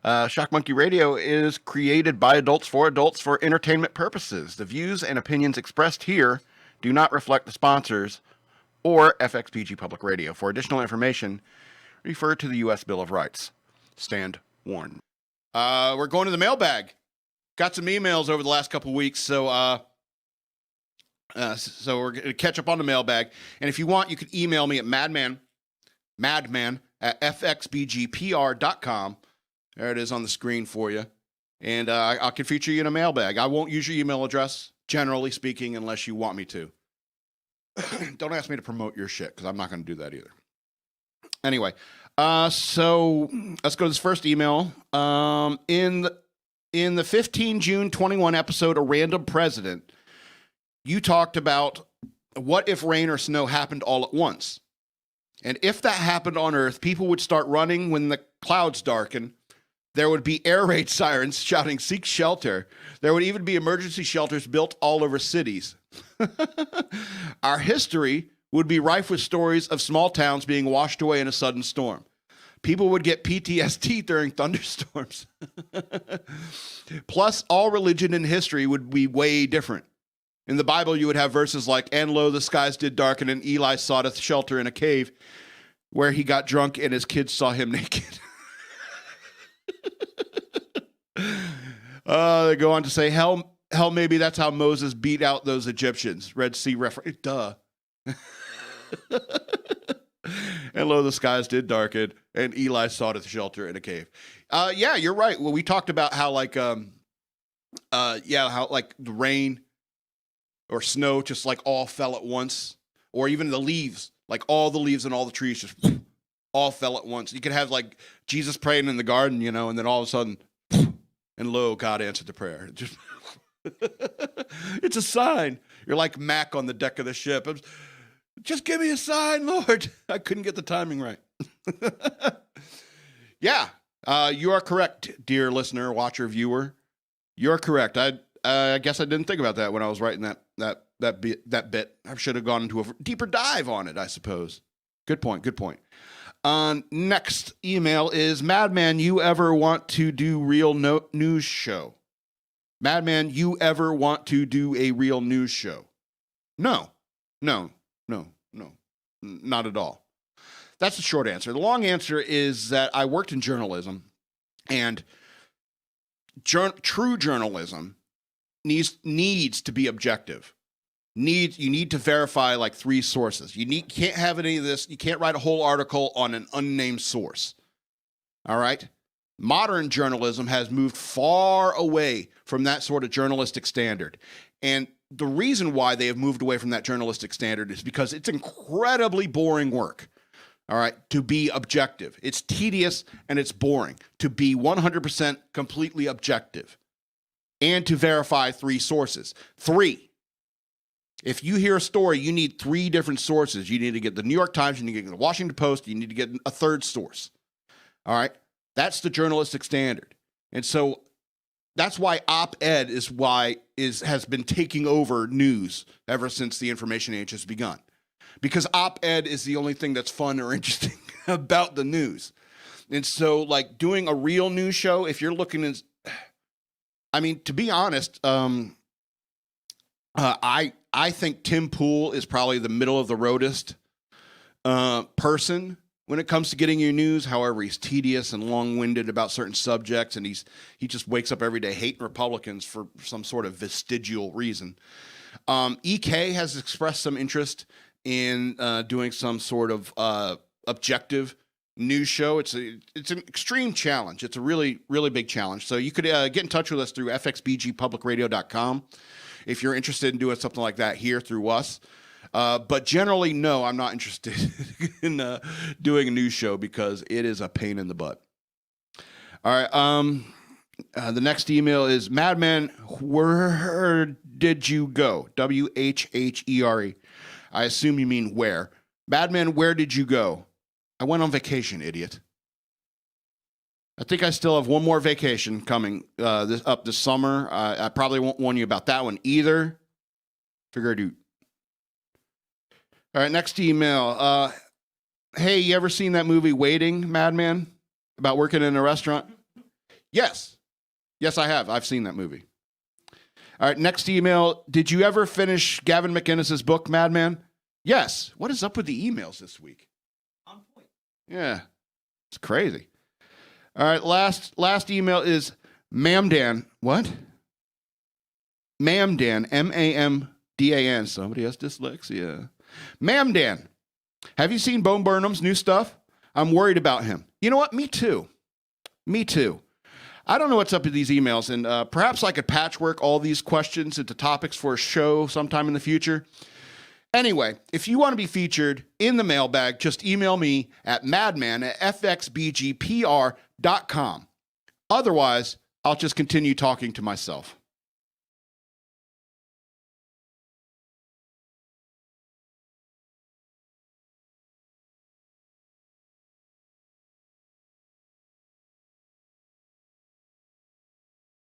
Shock Monkey Radio is created by adults for entertainment purposes. The views and opinions expressed here do not reflect the sponsors or FXPG Public Radio. For additional information, refer to the U.S. Bill of Rights. Stand warned. We're going to the mailbag. Got some emails over the last couple weeks, so we're going to catch up on the mailbag. And if you want, you can email me at madman at fxbgpr.com. There it is on the screen for you. And I can feature you in a mailbag. I won't use your email address, generally speaking, unless you want me to. Don't ask me to promote your shit, because I'm not going to do that either. Anyway, so let's go to this first email. In the 15 June 21 episode, A Random President, you talked about what if rain or snow happened all at once? And if that happened on Earth, people would start running when the clouds darken. There would be air raid sirens shouting, "Seek shelter." There would even be emergency shelters built all over cities. Our history would be rife with stories of small towns being washed away in a sudden storm. People would get PTSD during thunderstorms. Plus, all religion and history would be way different. In the Bible, you would have verses like, "And lo, the skies did darken, and Eli sought shelter in a cave, where he got drunk, and his kids saw him naked." They go on to say, hell, maybe that's how Moses beat out those Egyptians. Red Sea reference. Duh. And lo, the skies did darken, and Eli sought shelter in a cave. Yeah, you're right. Well, we talked about how how the rain or snow just like all fell at once, or even the leaves, like all the leaves and all the trees just all fell at once. You could have like Jesus praying in the garden, and then all of a sudden, and lo, God answered the prayer. It's a sign. You're like Mac on the deck of the ship. Just give me a sign, Lord. I couldn't get the timing right. Yeah, you are correct, dear listener, watcher, viewer. You're correct. I guess I didn't think about that when I was writing that bit. I should have gone into a deeper dive on it, I suppose. Good point. Next email is, Madman, you ever want to do real news show? Madman, you ever want to do a real news show? No, not at all. That's the short answer. The long answer is that I worked in journalism, and true journalism needs to be objective. You need to verify like 3 sources. Can't have any of this. You can't write a whole article on an unnamed source. All right? Modern journalism has moved far away from that sort of journalistic standard. And the reason why they have moved away from that journalistic standard is because it's incredibly boring work. All right, to be objective. It's tedious and it's boring to be 100% completely objective and to verify 3 sources. 3. If you hear a story, you need 3 different sources. You need to get the New York Times, you need to get the Washington Post, you need to get a 3rd source. All right? That's the journalistic standard. And so that's why op-ed has been taking over news ever since the information age has begun. Because op-ed is the only thing that's fun or interesting about the news. And so, like, doing a real news show, if you're looking at, to be honest, I think Tim Pool is probably the middle of the roadest person when it comes to getting your news. However, he's tedious and long-winded about certain subjects, and he just wakes up every day hating Republicans for some sort of vestigial reason. EK has expressed some interest in doing some sort of objective news show. It's an extreme challenge. It's a really, really big challenge. So you could get in touch with us through fxbgpublicradio.com if you're interested in doing something like that here through us. But generally, no, I'm not interested in doing a news show because it is a pain in the butt. All right. The next email is, Madman, where did you go? WHHERE. I assume you mean where. Madman, where did you go? I went on vacation, idiot. I think I still have one more vacation coming this summer. I probably won't warn you about that one either. Figure I do. All right, next email. Hey, you ever seen that movie Waiting, Madman? About working in a restaurant? Yes. Yes, I have. I've seen that movie. All right, next email. Did you ever finish Gavin McInnes's book, Madman? Yes. What is up with the emails this week? On point. Yeah, it's crazy. All right, last email is Mamdan. What? Mamdan, M-A-M-D-A-N. Somebody has dyslexia. Mamdan, have you seen Bo Burnham's new stuff? I'm worried about him. You know what? Me too. Me too. I don't know what's up with these emails, and perhaps I could patchwork all these questions into topics for a show sometime in the future. Anyway, if you want to be featured in the mailbag, just email me at madman@fxbgpr.com. Otherwise, I'll just continue talking to myself.